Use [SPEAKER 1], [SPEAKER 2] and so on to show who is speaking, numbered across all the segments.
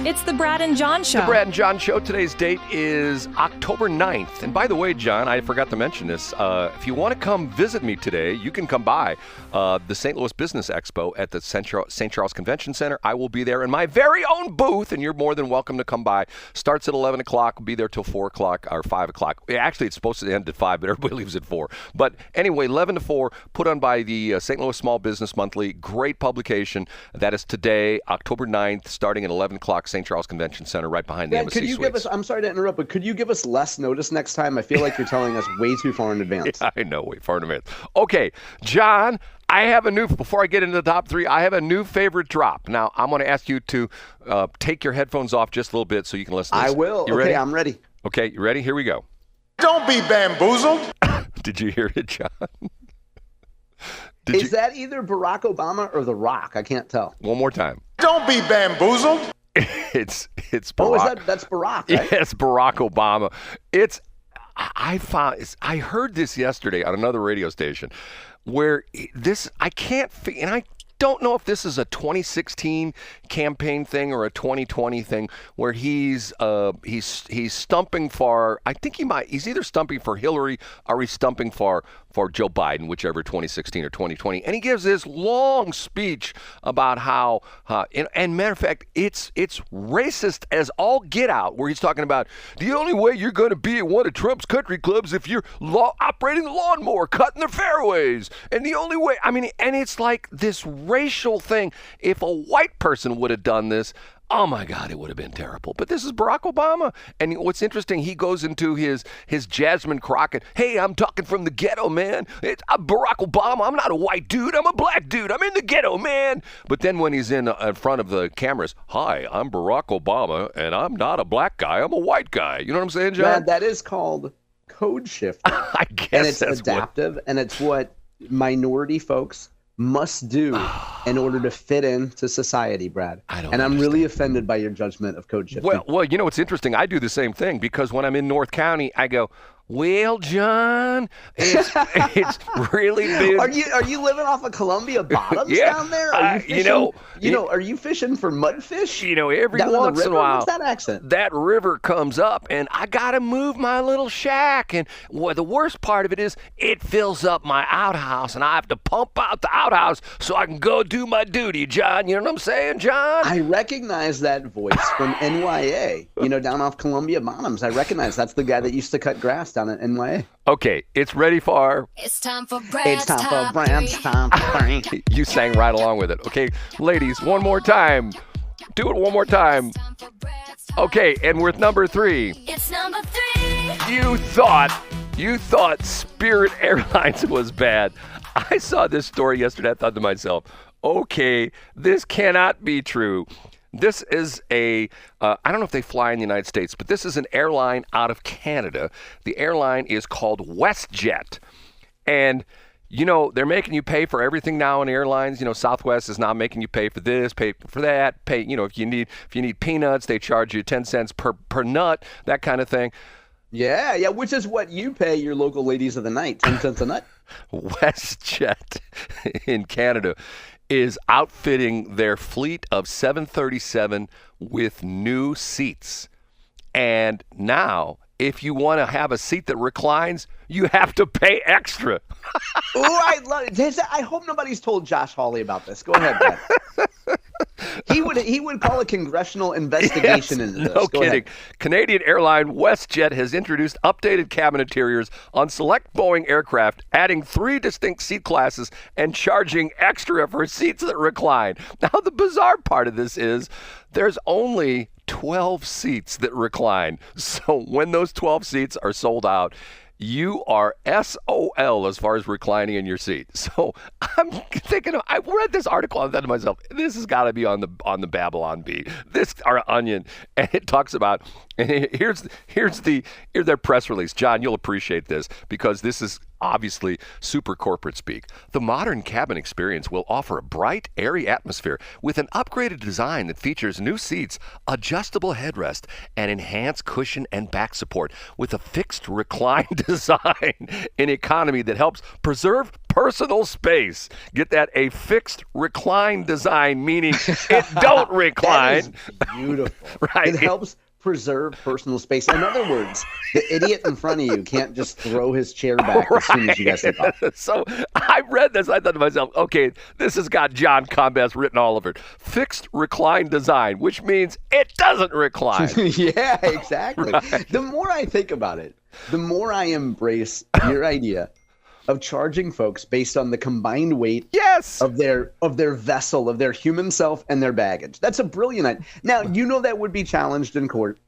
[SPEAKER 1] It's the Brad and John Show.
[SPEAKER 2] The Brad and John Show. Today's date is October 9th. And by the way, John, I forgot to mention this. If you want to come visit me today, you can come by the St. Louis Business Expo at the St. Charles Convention Center. I will be there in my very own booth, and you're more than welcome to come by. Starts at 11 o'clock. We'll be there till 4 o'clock or 5 o'clock. Actually, it's supposed to end at 5, but everybody leaves at 4. But anyway, 11 to 4, put on by the St. Louis Small Business Monthly. Great publication. That is today, October 9th, starting at 11 o'clock, St. Charles Convention Center, right behind the Embassy Suites.
[SPEAKER 3] Give us, I'm sorry to interrupt, but could you give us less notice next time? I feel like you're telling us way too far in advance.
[SPEAKER 2] Yeah, I know, way far in advance. Okay, John, before I get into the top 3, I have a new favorite drop. Now, I'm going to ask you to take your headphones off just a little bit so you can listen to this.
[SPEAKER 3] I will.
[SPEAKER 2] You ready?
[SPEAKER 3] Okay, I'm ready.
[SPEAKER 2] Okay, you ready? Here we go.
[SPEAKER 4] Don't be bamboozled.
[SPEAKER 2] Did you hear it, John?
[SPEAKER 3] Is that either Barack Obama or The Rock? I can't tell.
[SPEAKER 2] One more time.
[SPEAKER 4] Don't be bamboozled.
[SPEAKER 2] It's Barack.
[SPEAKER 3] Oh, that's Barack, right?
[SPEAKER 2] Yes, Barack Obama. I heard this yesterday on another radio station where and I don't know if this is a 2016 campaign thing or a 2020 thing where he's stumping for, I think he's either stumping for Hillary or he's stumping for Joe Biden, whichever 2016 or 2020. And he gives this long speech about how, and matter of fact, it's racist as all get out, where he's talking about the only way you're going to be at one of Trump's country clubs if you're operating the lawnmower, cutting the fairways. And the only way, and it's like this racial thing. If a white person would have done this, oh my God, it would have been terrible. But this is Barack Obama. And what's interesting, he goes into his Jasmine Crockett. Hey, I'm talking from the ghetto, man. I'm Barack Obama. I'm not a white dude. I'm a black dude. I'm in the ghetto, man. But then when he's in front of the cameras, hi, I'm Barack Obama, and I'm not a black guy. I'm a white guy. You know what I'm saying, John?
[SPEAKER 3] Man, that is called code shifting.
[SPEAKER 2] I guess
[SPEAKER 3] and it's
[SPEAKER 2] that's
[SPEAKER 3] adaptive, and it's what minority folks must do in order to fit into society, Brad. I'm really offended by your judgment of code shifting.
[SPEAKER 2] Well, you know, it's interesting. I do the same thing because when I'm in North County, I go, well, John, it's really been.
[SPEAKER 3] Are you living off of Columbia Bottoms down there? Are you fishing, are you fishing for mudfish?
[SPEAKER 2] Every
[SPEAKER 3] down
[SPEAKER 2] once in a while,
[SPEAKER 3] what's that accent?
[SPEAKER 2] That river comes up, and I gotta move my little shack. And the worst part of it is, it fills up my outhouse, and I have to pump out the outhouse so I can go do my duty, John. You know what I'm saying, John?
[SPEAKER 3] I recognize that voice from NYA. Down off Columbia Bottoms. I recognize that's the guy that used to cut grass down at NYA.
[SPEAKER 2] Okay, it's ready for...
[SPEAKER 1] It's time for Brad's Top 3.
[SPEAKER 2] You sang right along with it. Okay, ladies, one more time. Do it one more time. Okay, and with number 3.
[SPEAKER 1] It's number 3.
[SPEAKER 2] You thought Spirit Airlines was bad. I saw this story yesterday. I thought to myself, okay, this cannot be true. This is I don't know if they fly in the United States, but this is an airline out of Canada. The airline is called WestJet. And, they're making you pay for everything now in airlines. Southwest is now making you pay for this, pay for that, pay, if you need peanuts, they charge you 10 cents per nut, that kind of thing.
[SPEAKER 3] Yeah, which is what you pay your local ladies of the night, 10 cents a nut.
[SPEAKER 2] WestJet in Canada is outfitting their fleet of 737 with new seats. And now, if you want to have a seat that reclines, you have to pay extra.
[SPEAKER 3] Oh, I love it. I hope nobody's told Josh Hawley about this. Go ahead, Brad. He would call a congressional investigation into this.
[SPEAKER 2] No
[SPEAKER 3] Go
[SPEAKER 2] kidding.
[SPEAKER 3] ahead.
[SPEAKER 2] Canadian airline WestJet has introduced updated cabin interiors on select Boeing aircraft, adding 3 distinct seat classes and charging extra for seats that recline. Now, the bizarre part of this is there's only 12 seats that recline. So when those 12 seats are sold out, you are SOL as far as reclining in your seat. So I'm thinking, I read this article and I thought to myself, this has got to be on the Babylon Bee, or Onion, and it talks about. And here's their press release. John, you'll appreciate this because this is obviously super corporate speak. The modern cabin experience will offer a bright, airy atmosphere with an upgraded design that features new seats, adjustable headrest, and enhanced cushion and back support with a fixed recline design in economy that helps preserve personal space. Get that? A fixed recline design, meaning it don't recline.
[SPEAKER 3] That is beautiful.
[SPEAKER 2] Right.
[SPEAKER 3] It helps preserve personal space. In other words, the idiot in front of you can't just throw his chair back as soon as you guys take off.
[SPEAKER 2] So I read this. I thought to myself, okay, this has got John Combest written all over it. Fixed recline design, which means it doesn't recline.
[SPEAKER 3] Yeah, exactly.
[SPEAKER 2] Right.
[SPEAKER 3] The more I think about it, the more I embrace your idea of charging folks based on the combined weight
[SPEAKER 2] Yes.
[SPEAKER 3] of their vessel, of their human self and their baggage. That's a brilliant idea. Now, you know that would be challenged in court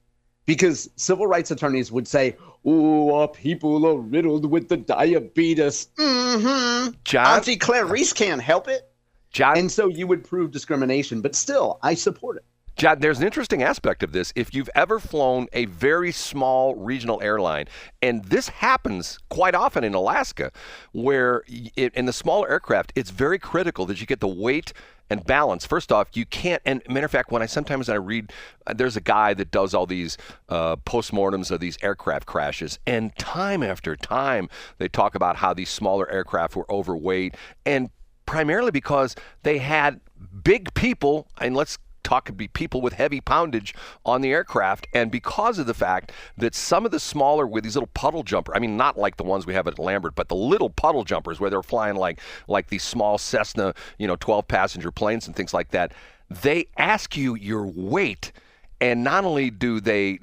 [SPEAKER 3] because civil rights attorneys would say, "Oh, our people are riddled with the diabetes." Mm-hmm.
[SPEAKER 2] John?
[SPEAKER 3] Auntie Clarice can't help it.
[SPEAKER 2] John?
[SPEAKER 3] And so you would prove discrimination, but still, I support it.
[SPEAKER 2] John, there's an interesting aspect of this. If you've ever flown a very small regional airline, and this happens quite often in Alaska, where in the smaller aircraft, it's very critical that you get the weight and balance. First off, you can't, and matter of fact, when I read, there's a guy that does all these postmortems of these aircraft crashes, and time after time, they talk about how these smaller aircraft were overweight, and primarily because they had big people, and let's talk be people with heavy poundage on the aircraft, and because of the fact that some of the smaller with these little puddle jumper, I mean not like the ones we have at Lambert, but the little puddle jumpers where they're flying like these small Cessna 12 passenger planes and things like that, they ask you your weight. And not only do they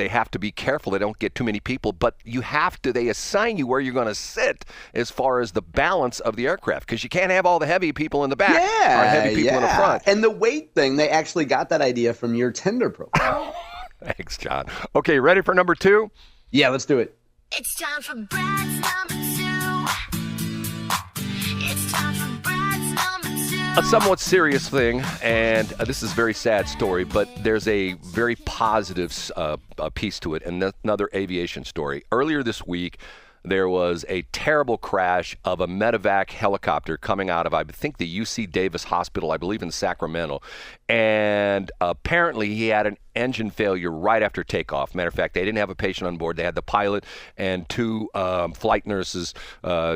[SPEAKER 2] have to be careful they don't get too many people, but they assign you where you're going to sit as far as the balance of the aircraft, because you can't have all the heavy people in the back or heavy people in the front.
[SPEAKER 3] And the weight thing, they actually got that idea from your Tinder profile.
[SPEAKER 2] Thanks, John. Okay, ready for number 2?
[SPEAKER 3] Yeah, let's do it.
[SPEAKER 5] It's time for Brad's number 2. It's time for Brad's number 2.
[SPEAKER 2] A somewhat serious thing, and this is a very sad story, but there's a very positive piece to it, and another aviation story. Earlier this week, there was a terrible crash of a medevac helicopter coming out of, I think, the UC Davis Hospital, I believe in Sacramento. And apparently he had an engine failure right after takeoff. Matter of fact, they didn't have a patient on board. They had the pilot and two flight nurses,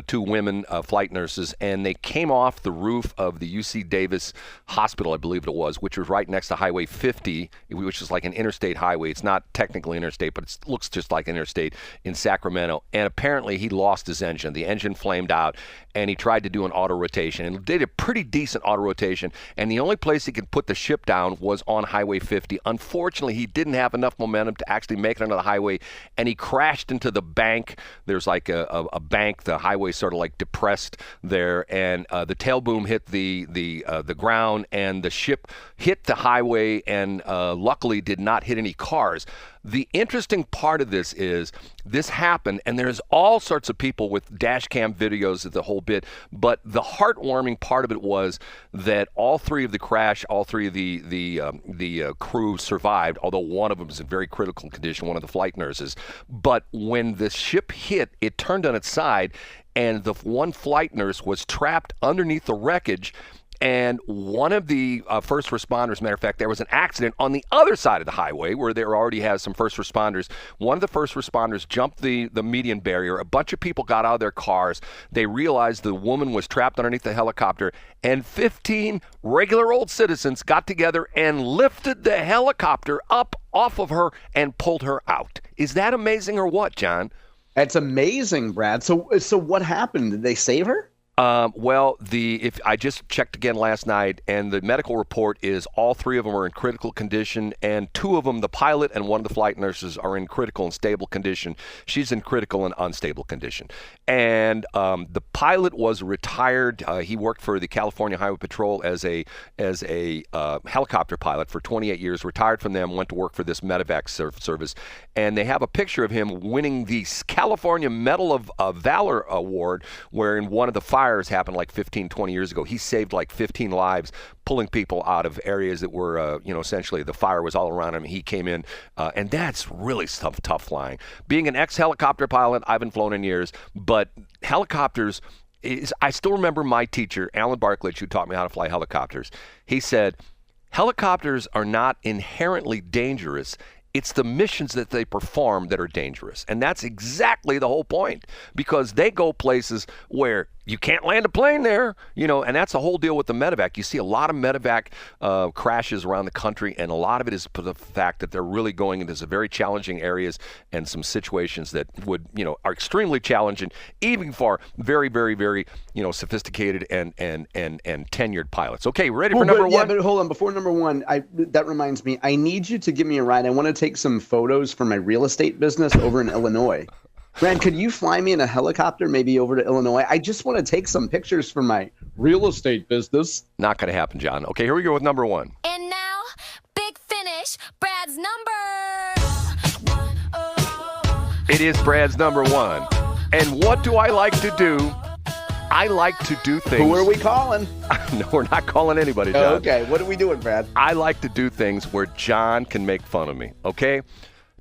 [SPEAKER 2] two women flight nurses, and they came off the roof of the UC Davis Hospital, I believe it was, which was right next to Highway 50, which is like an interstate highway. It's not technically interstate, but it looks just like interstate in Sacramento. And apparently he lost his engine. The engine flamed out, and he tried to do an auto rotation and did a pretty decent auto rotation. And the only place he could put the ship down was on Highway 50. Unfortunately, he didn't have enough momentum to actually make it onto the highway, and he crashed into the bank. There's like a bank. The highway sort of like depressed there, and the tail boom hit the ground, and the ship hit the highway, and luckily did not hit any cars. The interesting part of this is this happened, and there's all sorts of people with dash cam videos of the whole bit, but the heartwarming part of it was that all three of the crew survived, although one of them is in very critical condition, one of the flight nurses. But when the ship hit, it turned on its side, and the one flight nurse was trapped underneath the wreckage. And one of the first responders, matter of fact, there was an accident on the other side of the highway where there already has some first responders. One of the first responders jumped the median barrier. A bunch of people got out of their cars. They realized the woman was trapped underneath the helicopter, and 15 regular old citizens got together and lifted the helicopter up off of her and pulled her out. Is that amazing or what, John?
[SPEAKER 3] That's amazing, Brad. So what happened? Did they save her?
[SPEAKER 2] If I just checked again last night, and the medical report is all three of them are in critical condition, and two of them, the pilot and one of the flight nurses, are in critical and stable condition. She's in critical and unstable condition. And the pilot was retired. He worked for the California Highway Patrol as a helicopter pilot for 28 years. Retired from them, went to work for this medevac service, and they have a picture of him winning the California Medal of Valor Award, where in one of the fire fires happened like 15, 20 years ago. He saved like 15 lives, pulling people out of areas that were, essentially the fire was all around him. He came in, and that's really tough flying. Being an ex-helicopter pilot, I haven't flown in years, but helicopters I still remember my teacher, Alan Barklage, who taught me how to fly helicopters. He said, helicopters are not inherently dangerous. It's the missions that they perform that are dangerous. And that's exactly the whole point, because they go places where you can't land a plane there, and that's the whole deal with the medevac. You see a lot of medevac crashes around the country, and a lot of it is for the fact that they're really going into some very challenging areas and some situations that would, are extremely challenging, even for very, very, very, sophisticated and tenured pilots. Okay, ready for number one?
[SPEAKER 3] Yeah, but hold on. Before number one, that reminds me, I need you to give me a ride. I want to take some photos for my real estate business over in Illinois. Brad, could you fly me in a helicopter maybe over to Illinois? I just want to take some pictures for my real estate business.
[SPEAKER 2] Not going to happen, John. Okay, here we go with number one.
[SPEAKER 5] And now, big finish, Brad's number.
[SPEAKER 2] It is Brad's number one. And what do I like to do? I like to do things.
[SPEAKER 3] Who are we calling?
[SPEAKER 2] No, we're not calling anybody, John.
[SPEAKER 3] Oh, okay, what are we doing, Brad?
[SPEAKER 2] I like to do things where John can make fun of me, okay?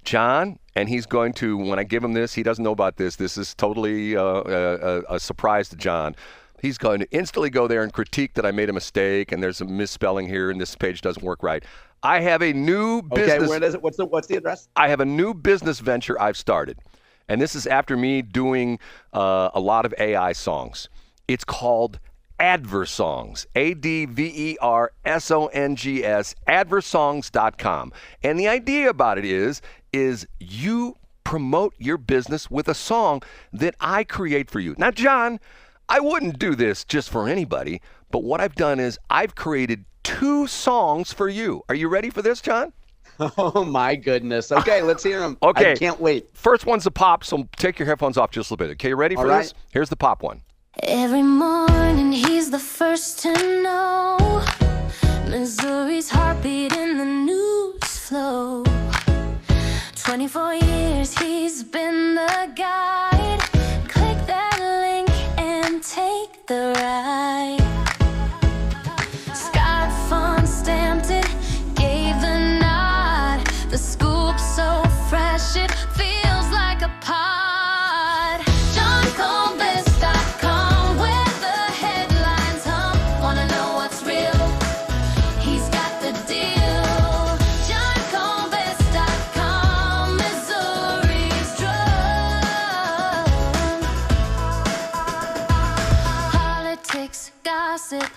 [SPEAKER 2] John, and he's going to, when I give him this, he doesn't know about this. This is totally a surprise to John. He's going to instantly go there and critique that I made a mistake and there's a misspelling here and this page doesn't work right. I have a new business.
[SPEAKER 3] Okay, where does it? What's the address?
[SPEAKER 2] I have a new business venture I've started. And this is after me doing a lot of AI songs. It's called Adversongs, Adversongs, Adversongs.com. And the idea about it is you promote your business with a song that I create for you. Now, John, I wouldn't do this just for anybody, but what I've done is I've created 2 songs for you. Are you ready for this, John?
[SPEAKER 3] Oh, my goodness. Okay, let's hear them.
[SPEAKER 2] Okay.
[SPEAKER 3] I can't wait.
[SPEAKER 2] First one's a pop, so take your headphones off just a little bit. Okay, you ready for
[SPEAKER 3] All right.
[SPEAKER 2] this? Here's the pop one.
[SPEAKER 5] Every morning he's the first to know Missouri's heartbeat in the news flow. 24 years he's been the guide. Click that link and take the ride. Scott Font stamped it, gave the nod. The scoop so fresh it feels like a pod. JohnCombest.com, where the headlines hum. Wanna know what's real? He's got the deal. JohnCombest.com, Missouri's drug. Politics, gossip,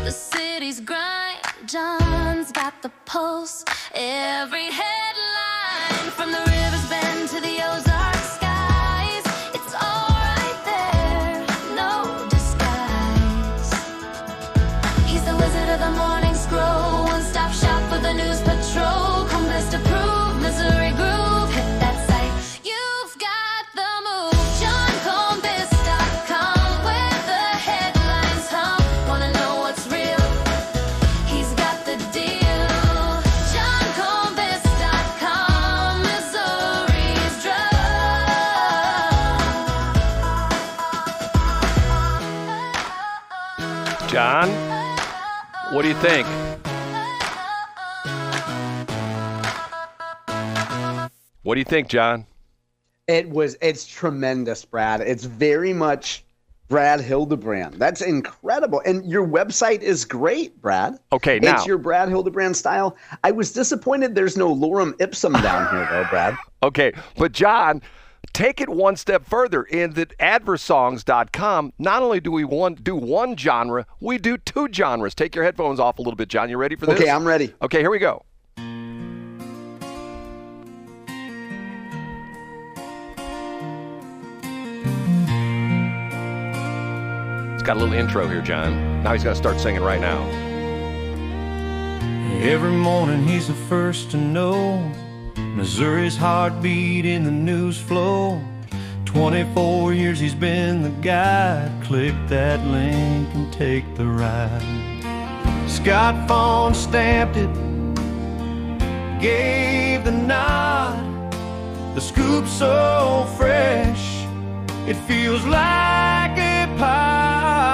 [SPEAKER 5] the city's grind. John's got the pulse. Every headline, from the river's bend to the Ozark skies, it's all right there, no disguise. He's the wizard of the morning scroll, one-stop shop for the news patrol. Combest approved, Missouri groove, hit that site, you've got the move. JohnCombest.com, where the headlines hum. Wanna know what's real? He's got the deal. JohnCombest.com, Missouri's drug.
[SPEAKER 2] John, what do you think? What do you think, John?
[SPEAKER 3] It's tremendous, Brad. It's very much Brad Hildebrand. That's incredible. And your website is great, Brad.
[SPEAKER 2] Okay, now.
[SPEAKER 3] It's your Brad Hildebrand style. I was disappointed there's no lorem ipsum down here, though, Brad.
[SPEAKER 2] Okay, but John, take it one step further. In the Adversongs.com, not only do we do one genre, we do 2 genres. Take your headphones off a little bit, John. You ready for this?
[SPEAKER 3] Okay, I'm ready.
[SPEAKER 2] Okay, here we go. It's got a little intro here, John. Now he's going to start singing right now.
[SPEAKER 6] Every morning he's the first to know Missouri's heartbeat in the news flow. 24 years he's been the guide. Click that link and take the ride. Scott Font stamped it, gave the nod. The scoop so fresh, it feels like a pod.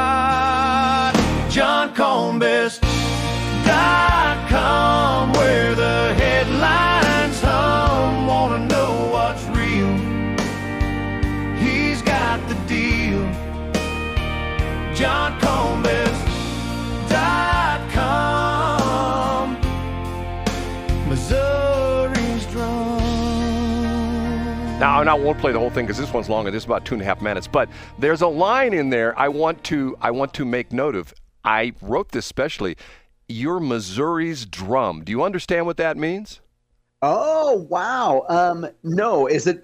[SPEAKER 6] Missouri's drum.
[SPEAKER 2] Now, I won't play the whole thing because this one's longer. This is about 2.5 minutes. But there's a line in there I want to make note of. I wrote this specially. You're Missouri's drum. Do you understand what that means?
[SPEAKER 3] Oh, wow. No, is it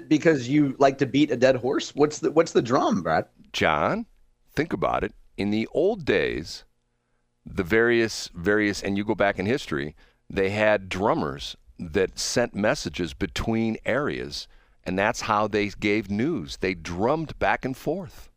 [SPEAKER 3] because you like to beat a dead horse? What's the drum, Brad?
[SPEAKER 2] John, think about it. In the old days, the various, and you go back in history, they had drummers that sent messages between areas, and that's how they gave news. They drummed back and forth.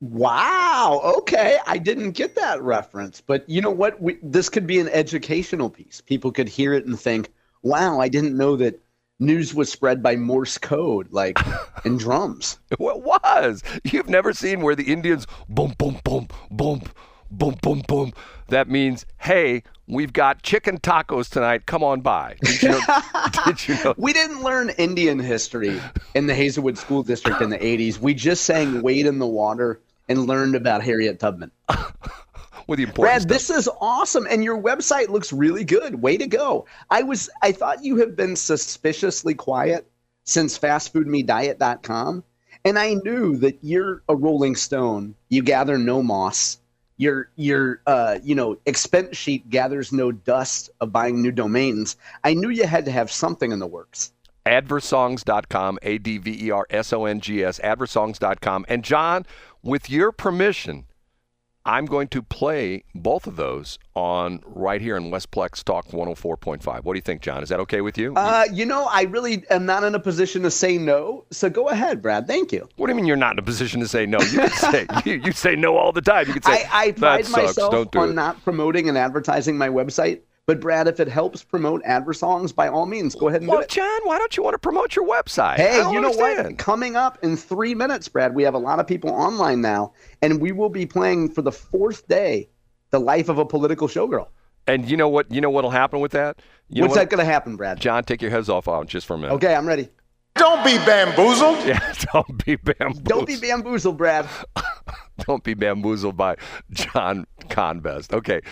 [SPEAKER 3] Wow. Okay. I didn't get that reference, but you know what? This could be an educational piece. People could hear it and think, wow, I didn't know that news was spread by Morse code, like in drums.
[SPEAKER 2] Well, it was. You've never seen where the Indians boom, boom, boom, boom, boom, boom, boom. That means, hey, we've got chicken tacos tonight. Come on by. Did you know?
[SPEAKER 3] We didn't learn Indian history in the Hazelwood School District in the 80s. We just sang Wade in the Water and learned about Harriet Tubman.
[SPEAKER 2] With the important
[SPEAKER 3] Brad,
[SPEAKER 2] stuff.
[SPEAKER 3] this is awesome, and your website looks really good. Way to go. I thought you have been suspiciously quiet since fastfoodmediet.com, and I knew that you're a Rolling Stone. You gather no moss. Your expense sheet gathers no dust of buying new domains. I knew you had to have something in the works.
[SPEAKER 2] Adversongs.com, Adversongs, Adversongs.com. And John, with your permission, I'm going to play both of those on right here in Westplex Talk 104.5. What do you think, John? Is that okay with you?
[SPEAKER 3] I really am not in a position to say no. So go ahead, Brad. Thank you.
[SPEAKER 2] What do you mean you're not in a position to say no? You can say you say no all the time. You can say
[SPEAKER 3] I pride
[SPEAKER 2] that sucks.
[SPEAKER 3] myself
[SPEAKER 2] Don't do
[SPEAKER 3] on
[SPEAKER 2] it.
[SPEAKER 3] not promoting and advertising my website. But Brad, if it helps promote Adversongs, by all means, go ahead and do it.
[SPEAKER 2] John, why don't you want to promote your website?
[SPEAKER 3] Hey,
[SPEAKER 2] I don't
[SPEAKER 3] you know
[SPEAKER 2] understand.
[SPEAKER 3] what? Coming up in 3 minutes, Brad, we have a lot of people online now, and we will be playing for the 4th day, The Life of a Political Showgirl.
[SPEAKER 2] And you know what? You know what'll happen with that?
[SPEAKER 3] What's that going to happen, Brad?
[SPEAKER 2] John, take your heads off on just for a minute.
[SPEAKER 3] Okay, I'm ready.
[SPEAKER 4] Don't be bamboozled.
[SPEAKER 2] Yeah, don't be bamboozled.
[SPEAKER 3] Don't be bamboozled, Brad.
[SPEAKER 2] Don't be bamboozled by John Combest. Okay,